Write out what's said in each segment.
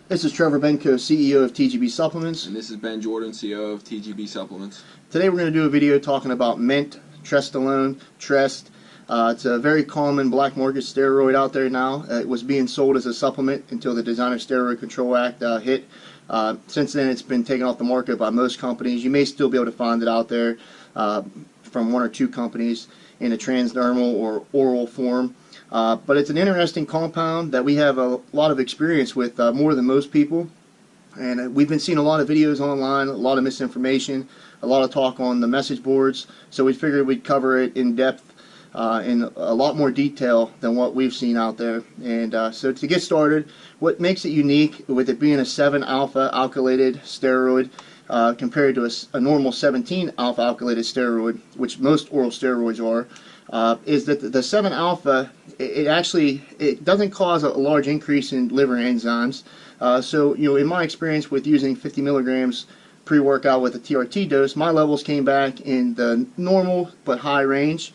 This is Trevor Benko, CEO of TGB Supplements. And this is Ben Jordan, CEO of TGB Supplements. Today we're going to do a video talking about MENT, Trest. It's a very common black market steroid out there now. It was being sold as a supplement until the Designer Steroid Control Act hit. Since then it's been taken off the market by most companies. You may still be able to find it out there from one or two companies in a transdermal or oral form. But it's an interesting compound that we have a lot of experience with, more than most people. And we've been seeing a lot of videos online, a lot of misinformation, a lot of talk on the message boards. So we figured we'd cover it in depth, in a lot more detail than what we've seen out there. And so to get started, what makes it unique with it being a 7-alpha alkylated steroid compared to a normal 17-alpha alkylated steroid, which most oral steroids are, is that the 7-alpha, it doesn't cause a large increase in liver enzymes. So in my experience with using 50 milligrams pre-workout with a TRT dose, my levels came back in the normal but high range,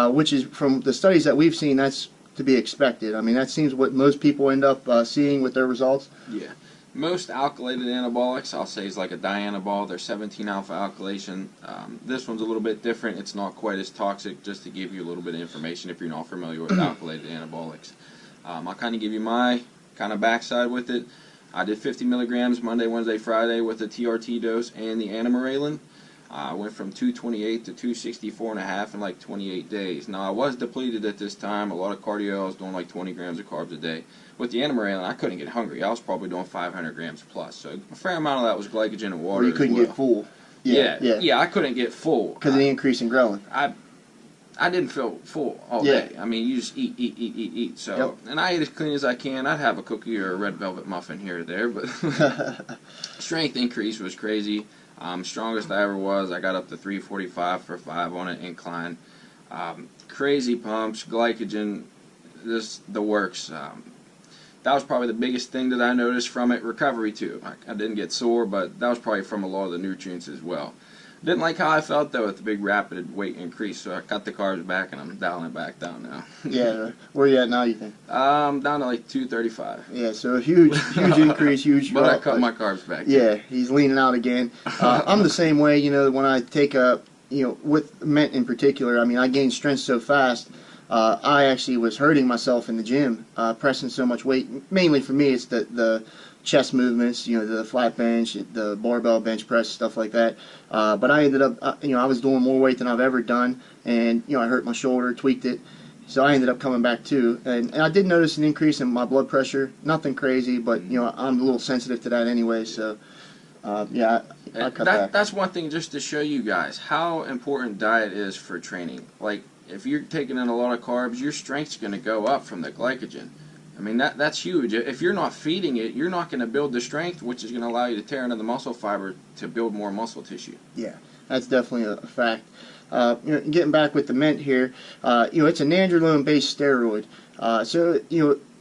which is, from the studies that we've seen, that's to be expected. I mean, that seems what most people end up seeing with their results. Yeah. Most alkylated anabolics, I'll say, is like a dianabol. They're 17-alpha alkylation. This one's a little bit different. It's not quite as toxic, just to give you a little bit of information if you're not familiar with alkylated anabolics. I'll kind of give you my kind of backside with it. I did 50 milligrams Monday, Wednesday, Friday with the TRT dose and the anamorelin. I went from 228 to 264.5 in like 28 days. Now, I was depleted at this time. A lot of cardio. I was doing like 20 grams of carbs a day. With the anamorelin, I couldn't get hungry. I was probably doing 500 grams plus. So a fair amount of that was glycogen and water. Or you couldn't get full. Yeah, I couldn't get full. Because of the increase in ghrelin. I didn't feel full all day. I mean, you just eat. So, yep. And I ate as clean as I can. I'd have a cookie or a red velvet muffin here or there, but strength increase was crazy. Strongest I ever was. I got up to 345 for 5 on an incline. Crazy pumps, glycogen, the works. That was probably the biggest thing that I noticed from it. Recovery too. I didn't get sore, but that was probably from a lot of the nutrients as well. Didn't like how I felt though with the big rapid weight increase, so I cut the carbs back and I'm dialing it back down now. Yeah, where are you at now, you think? Down to like 235. Yeah, so a huge increase, huge But drop. I cut my carbs back. Yeah, he's leaning out again. I'm the same way, when I take with MENT in particular, I mean, I gained strength so fast, I actually was hurting myself in the gym, pressing so much weight. Mainly for me, it's the chest movements, the flat bench, the barbell bench press, stuff like that. But I ended up, I was doing more weight than I've ever done, and I hurt my shoulder, tweaked it, so I ended up coming back too. And I did notice an increase in my blood pressure. Nothing crazy, but I'm a little sensitive to that anyway. So yeah, I cut back. That's one thing, just to show you guys how important diet is for training. Like, if you're taking in a lot of carbs, your strength's going to go up from the glycogen. I mean, that's huge. If you're not feeding it, you're not going to build the strength, which is going to allow you to tear into the muscle fiber to build more muscle tissue. Yeah, that's definitely a fact. Getting back with the MENT here, it's a nandrolone-based steroid. So,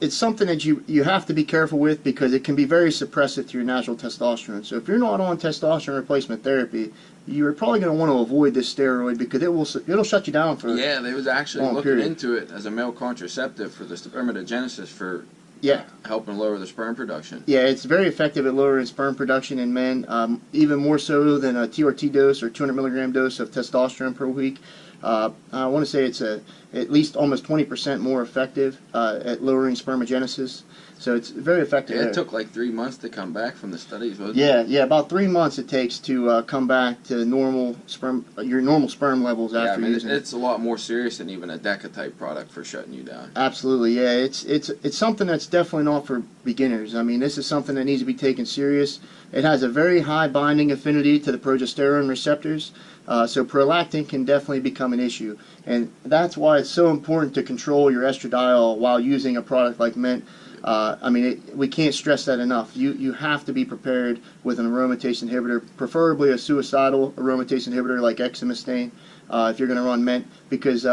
it's something that you have to be careful with because it can be very suppressive to your natural testosterone. So if you're not on testosterone replacement therapy, you're probably going to want to avoid this steroid because it'll shut you down for they was actually looking period. into it as a male contraceptive for the spermatogenesis for helping lower the sperm production. Yeah, it's very effective at lowering sperm production in men, even more so than a TRT dose or 200 milligram dose of testosterone per week. I want to say it's at least almost 20% more effective at lowering spermogenesis. So it's very effective. Yeah, it took like 3 months to come back from the studies, wasn't it? Yeah, about 3 months it takes to come back to normal your normal sperm levels after using it. It's a lot more serious than even a DECA type product for shutting you down. Absolutely, yeah. It's something that's definitely not for beginners. I mean, this is something that needs to be taken serious. It has a very high binding affinity to the progesterone receptors, so prolactin can definitely become an issue. And that's why it's so important to control your estradiol while using a product like MENT. We can't stress that enough. You have to be prepared with an aromatase inhibitor, preferably a suicidal aromatase inhibitor like exemestane, if you're going to run MENT, because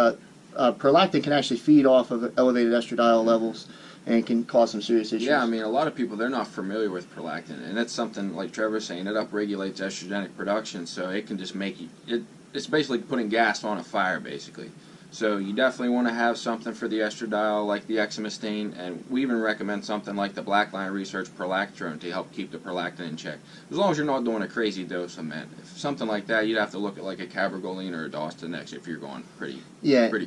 prolactin can actually feed off of elevated estradiol levels and can cause some serious issues. Yeah, a lot of people, they're not familiar with prolactin, and it's something, like Trevor's saying, it upregulates estrogenic production, so it can just make you, it's basically putting gas on a fire, basically. So you definitely want to have something for the estradiol like the exemestane, and we even recommend something like the Black Line Research prolactrone to help keep the prolactin in check. As long as you're not doing a crazy dose of MENT. If something like that, you'd have to look at like a cabergoline or a Dostanex if you're going pretty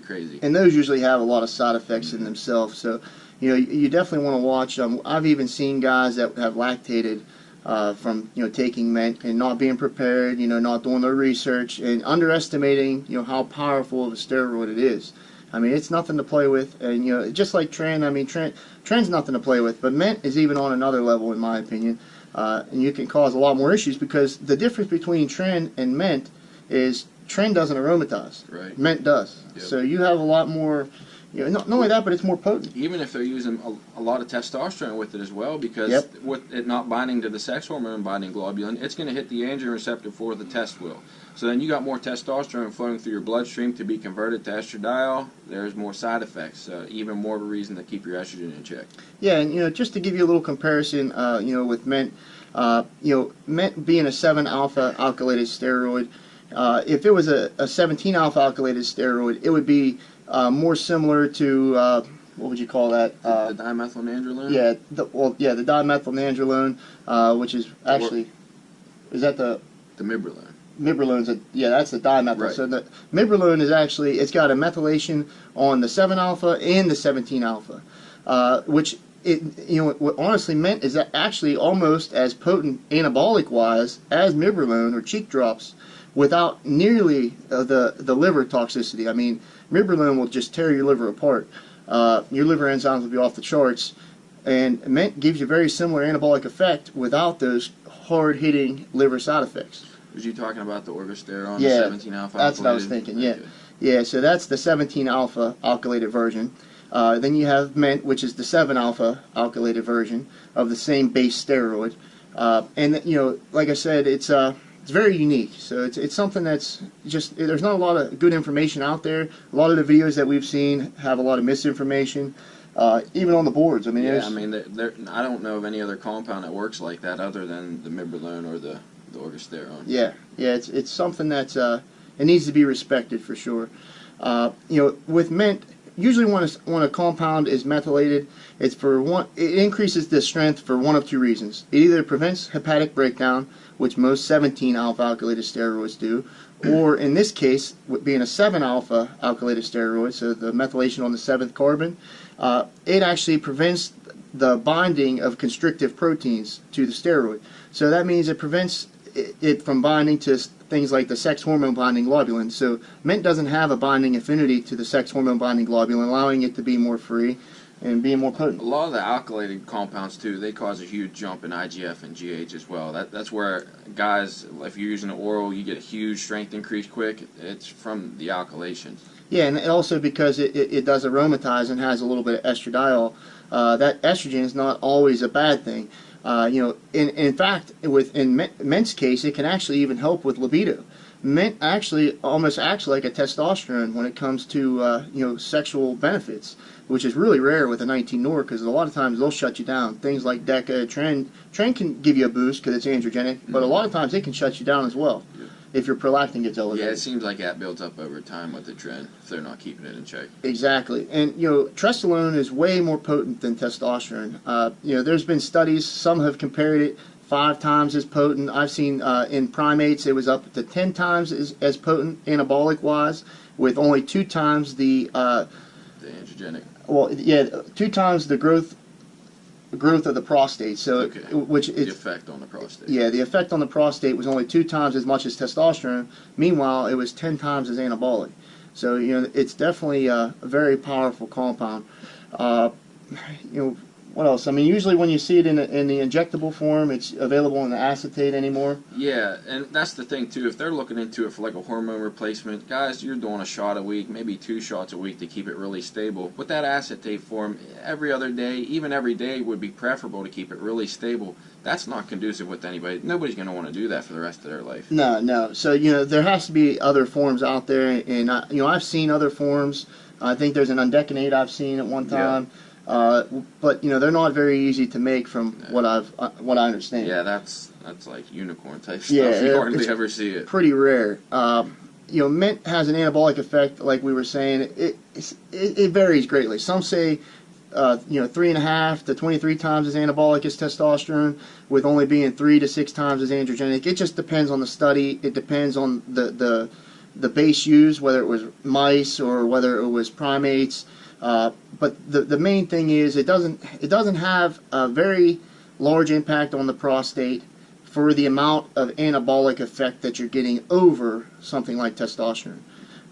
crazy. And those usually have a lot of side effects in themselves. So, you definitely want to watch. I've even seen guys that have lactated from taking MENT and not being prepared, not doing their research and underestimating how powerful of a steroid it is. I mean, it's nothing to play with, and just like Tren. I mean, Tren's nothing to play with, but MENT is even on another level in my opinion, and you can cause a lot more issues because the difference between Tren and MENT is Tren doesn't aromatize, right? MENT does. Yep. So you have a lot more. Not only that, but it's more potent. Even if they're using a lot of testosterone with it as well, because with it not binding to the sex hormone binding globulin, it's going to hit the androgen receptor before the test will. So then you got more testosterone flowing through your bloodstream to be converted to estradiol. There's more side effects. So even more of a reason to keep your estrogen in check. Yeah, and just to give you a little comparison, with MENT, MENT being a 7-alpha alkylated steroid, if it was a 17-alpha alkylated steroid, it would be more similar to what would you call that? The dimethylnandrolone. Yeah, the dimethylnandrolone, which is actually is that the Mibrolone. Mibrolone's that's the dimethyl. Right. So the Mibrolone is actually it's got a methylation on the 7-alpha and the 17-alpha, which honestly MENT is actually almost as potent anabolic wise as Mibrolone or cheek drops, without nearly the liver toxicity. I mean, Mibrolone will just tear your liver apart. Your liver enzymes will be off the charts, and MENT gives you a very similar anabolic effect without those hard-hitting liver side effects. Was you talking about the orgosterone, Yeah, the 17-alpha? that's what I was thinking. Yeah. So that's the 17-alpha alkylated version. Then you have MENT, which is the 7-alpha alkylated version of the same base steroid. And like I said, it's very unique. So it's something that's just there's not a lot of good information out there. A lot of the videos that we've seen have a lot of misinformation, even on the boards. I mean, I don't know of any other compound that works like that other than the Mibrolone or the orgosterone. Yeah, it's something that's it needs to be respected for sure. With MENT, usually when a compound is methylated, it increases the strength for one of two reasons. It either prevents hepatic breakdown, which most 17-alpha alkylated steroids do, or in this case, being a 7-alpha alkylated steroid, so the methylation on the 7th carbon, it actually prevents the binding of constrictive proteins to the steroid. So that means it prevents it from binding to things like the sex hormone binding globulin. So MENT doesn't have a binding affinity to the sex hormone binding globulin, allowing it to be more free and being more potent. A lot of the alkylated compounds too, they cause a huge jump in IGF and GH as well. That's where guys, if you're using an oral, you get a huge strength increase quick. It's from the alkylation. Yeah, and also because it does aromatize and has a little bit of estradiol, that estrogen is not always a bad thing. In fact, in MENT's case, it can actually even help with libido. MENT actually almost acts like a testosterone when it comes to sexual benefits, which is really rare with a 19-nor because a lot of times they'll shut you down. Things like DECA, Tren can give you a boost because it's androgenic, but a lot of times it can shut you down as well if your prolactin gets elevated. Yeah, it seems like that builds up over time with the Tren if they're not keeping it in check. Exactly. And, Trest alone is way more potent than testosterone. There's been studies, some have compared it 5 times as potent. I've seen in primates it was up to 10 times as potent anabolic-wise, with only 2 times the androgenic. Well, yeah, 2 times the growth of the prostate. So, the effect on the prostate. Yeah, the effect on the prostate was only 2 times as much as testosterone. Meanwhile, it was 10 times as anabolic. So, it's definitely a very powerful compound. What else? I mean, usually when you see it in the injectable form, it's available in the acetate anymore. Yeah, and that's the thing too. If they're looking into it for like a hormone replacement, guys, you're doing a shot a week, maybe 2 shots a week to keep it really stable. With that acetate form, every other day, even every day, would be preferable to keep it really stable. That's not conducive with anybody. Nobody's going to want to do that for the rest of their life. No. So there has to be other forms out there, and I've seen other forms. I think there's an undecanate I've seen at one time. Yeah. But they're not very easy to make from what I understand. Yeah, that's like unicorn type stuff. You hardly ever see it. Pretty rare. MENT has an anabolic effect, like we were saying. It varies greatly. Some say 3.5 to 23 times as anabolic as testosterone, with only being 3 to 6 times as androgenic. It just depends on the study. It depends on the base used, whether it was mice or whether it was primates. But the main thing is it doesn't have a very large impact on the prostate for the amount of anabolic effect that you're getting over something like testosterone.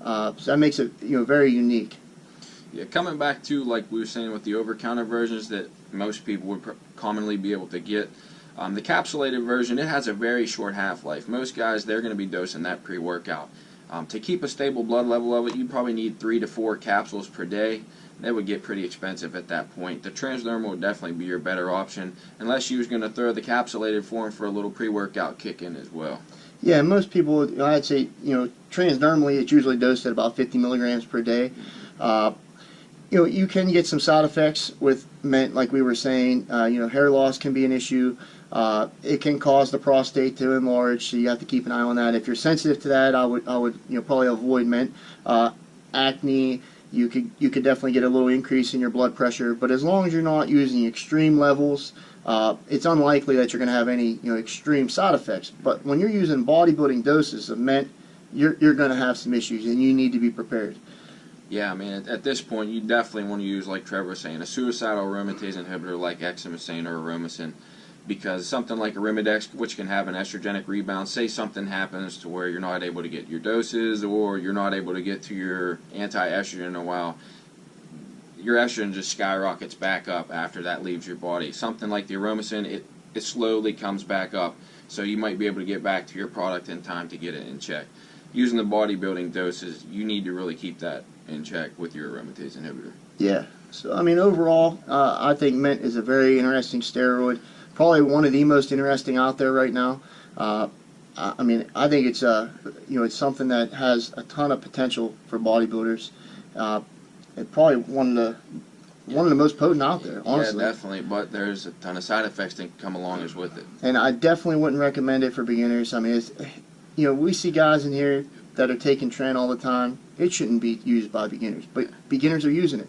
So that makes it very unique. Yeah, coming back to, like we were saying, with the over-counter versions that most people would commonly be able to get, the capsulated version, it has a very short half-life. Most guys, they're going to be dosing that pre-workout. To keep a stable blood level of it, you probably need 3 to 4 capsules per day. That would get pretty expensive at that point. The transdermal would definitely be your better option, unless you was going to throw the capsulated form for a little pre-workout kick in as well. Yeah, most people, I'd say, transdermally, it's usually dosed at about 50 milligrams per day. You can get some side effects with MENT, like we were saying. Hair loss can be an issue. It can cause the prostate to enlarge, so you have to keep an eye on that. If you're sensitive to that, I would probably avoid MENT. Acne, you could definitely get a little increase in your blood pressure, but as long as you're not using extreme levels, it's unlikely that you're going to have any extreme side effects. But when you're using bodybuilding doses of MENT, you're going to have some issues, and you need to be prepared. Yeah, I mean, at this point, you definitely want to use, like Trevor was saying, a suicidal aromatase inhibitor like exemestane or aromasin, because something like Arimidex, which can have an estrogenic rebound, say something happens to where you're not able to get your doses or you're not able to get to your anti-estrogen in a while, your estrogen just skyrockets back up after that leaves your body. Something like the aromasin, it slowly comes back up, so you might be able to get back to your product in time to get it in check. Using the bodybuilding doses, you need to really keep that in check with your aromatase inhibitor. Yeah. So, I mean, overall, I think MENT is a very interesting steroid. Probably one of the most interesting out there right now. I mean, I think it's it's something that has a ton of potential for bodybuilders. It's probably one of the most potent out there, honestly. Yeah, definitely. But there's a ton of side effects that come along as with it. And I definitely wouldn't recommend it for beginners. I mean, it's, we see guys in here that are taking Trent all the time. It shouldn't be used by beginners, but beginners are using it.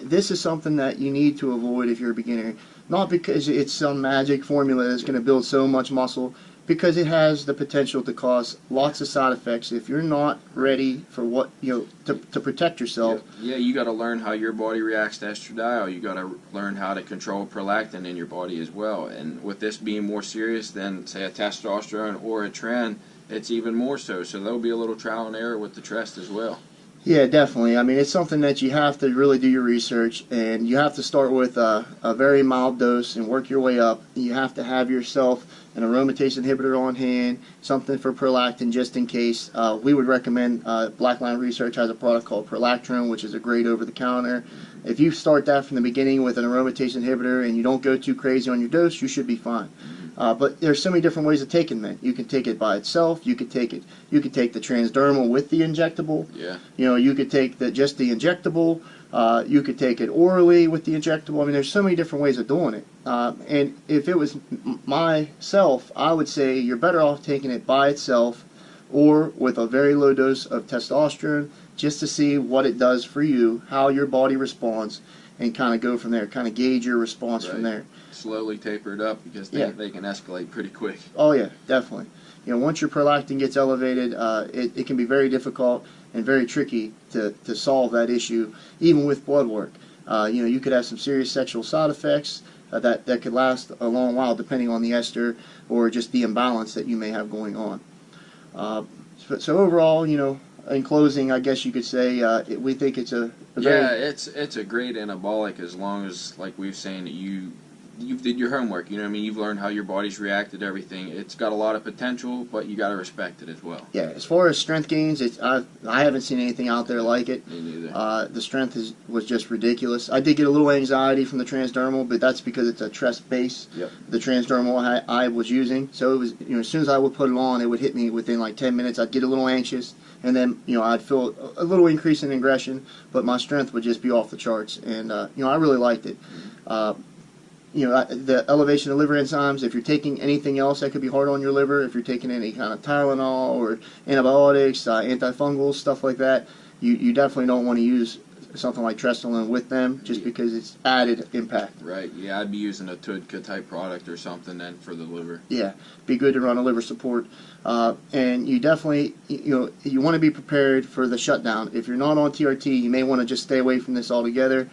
This is something that you need to avoid if you're a beginner. Not because it's some magic formula that's going to build so much muscle, because it has the potential to cause lots of side effects if you're not ready for what to protect yourself. Yeah, you got to learn how your body reacts to estradiol. You got to learn how to control prolactin in your body as well. And with this being more serious than, say, a testosterone or a tren, it's even more so. So there'll be a little trial and error with the Trest as well. Yeah, definitely. I mean, it's something that you have to really do your research, and you have to start with a very mild dose and work your way up. You have to have yourself an aromatase inhibitor on hand, something for prolactin just in case. We would recommend Blackline Research has a product called Prolactrin, which is a great over-the-counter. If you start that from the beginning with an aromatase inhibitor and you don't go too crazy on your dose, you should be fine. But there's so many different ways of taking MENT. You can take it by itself. You could take the transdermal with the injectable. Yeah. You could take just the injectable. You could take it orally with the injectable. I mean, there's so many different ways of doing it. And if it was myself, I would say you're better off taking it by itself or with a very low dose of testosterone, just to see what it does for you, how your body responds, and kind of go from there, kind of gauge your response from there. Slowly taper it up, because they can escalate pretty quick. Oh yeah, definitely. Once your prolactin gets elevated, it can be very difficult and very tricky to solve that issue, even with blood work. You could have some serious sexual side effects that could last a long while, depending on the ester or just the imbalance that you may have going on. So overall, in closing, I guess you could say we think it's a very... it's a great anabolic, as long as, like we've saying, you did your homework. You've learned how your body's reacted to everything. It's got a lot of potential, but you got to respect it as well. Yeah, as far as strength gains, I haven't seen anything out there like it. Me neither. The strength was just ridiculous. I did get a little anxiety from the transdermal, but that's because it's a Trest base. Yep. The transdermal I was using, so it was as soon as I would put it on, it would hit me within like 10 minutes. I'd get a little anxious, and then I'd feel a little increase in aggression, but my strength would just be off the charts, and I really liked it. the elevation of liver enzymes. If you're taking anything else that could be hard on your liver, if you're taking any kind of Tylenol or antibiotics, antifungals, stuff like that, you definitely don't want to use something like Trest alone with them, just because it's added impact. Right. Yeah, I'd be using a TUDCA type product or something then for the liver. Yeah, be good to run a liver support, and you definitely you want to be prepared for the shutdown. If you're not on TRT, you may want to just stay away from this altogether,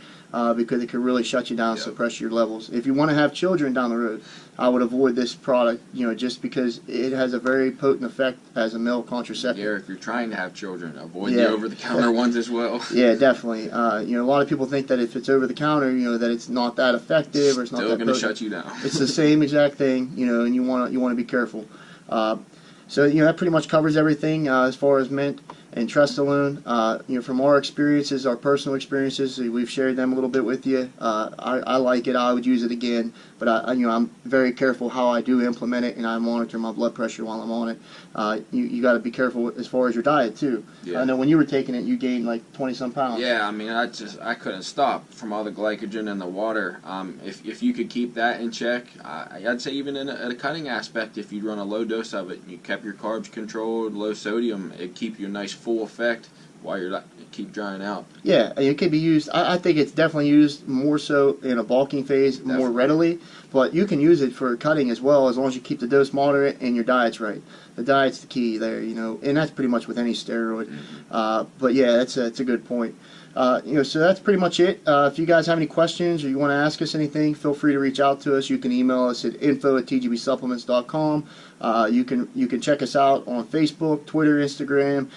because it could really shut you down, Yep. suppress your levels. If you want to have children down the road, I would avoid this product, just because it has a very potent effect as a male contraceptive. Yeah, if you're trying to have children, avoid Yeah. the over-the-counter ones as well. Yeah, definitely. A lot of people think that if it's over the counter, that it's not that effective or it's not Still that going to potent. shut you down. It's the same exact thing, and you want to be careful. So that pretty much covers everything as far as MENT and Trest alone. From our experiences, our personal experiences, we've shared them a little bit with you. I like it. I would use it again, but I'm very careful how I do implement it, and I monitor my blood pressure while I'm on it. You got to be careful as far as your diet too. Yeah. I know when you were taking it, you gained like 20-some pounds. Yeah, I mean, I couldn't stop from all the glycogen in the water. If you could keep that in check, I'd say even in a cutting aspect, if you run a low dose of it, and you kept your carbs controlled, low sodium, it'd keep you a nice full effect while you're keep drying out. Yeah, it could be used. I think it's definitely used more so in a bulking phase, more readily. But you can use it for cutting as well, as long as you keep the dose moderate and your diet's right. The diet's the key there, and that's pretty much with any steroid. But yeah, that's a good point. So that's pretty much it. If you guys have any questions or you want to ask us anything, feel free to reach out to us. You can email us at info@tgbsupplements.com. You can check us out on Facebook, Twitter, Instagram.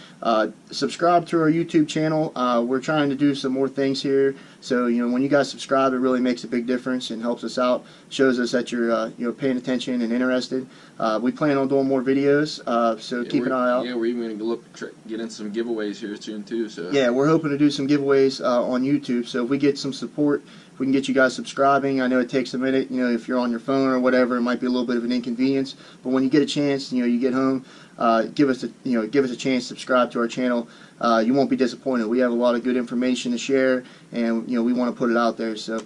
Subscribe to our YouTube channel. We're trying to do some more things here. So when you guys subscribe, it really makes a big difference and helps us out. Shows us that you're paying attention and interested. We plan on doing more videos. So keep an eye out. Yeah, we're even going to get in some giveaways here soon too. So yeah, we're hoping to do some giveaways on YouTube. So if we get some support, if we can get you guys subscribing. I know it takes a minute. If you're on your phone or whatever, it might be a little bit of an inconvenience. But when you get a chance, you get home, give us a chance to subscribe to our channel. You won't be disappointed. We have a lot of good information to share, and we want to put it out there. So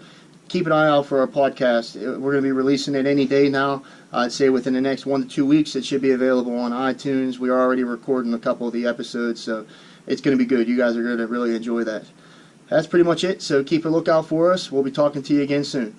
keep an eye out for our podcast. We're going to be releasing it any day now. I'd say within the next 1 to 2 weeks, it should be available on iTunes. We are already recording a couple of the episodes, so it's going to be good. You guys are going to really enjoy that. That's pretty much it, so keep a lookout for us. We'll be talking to you again soon.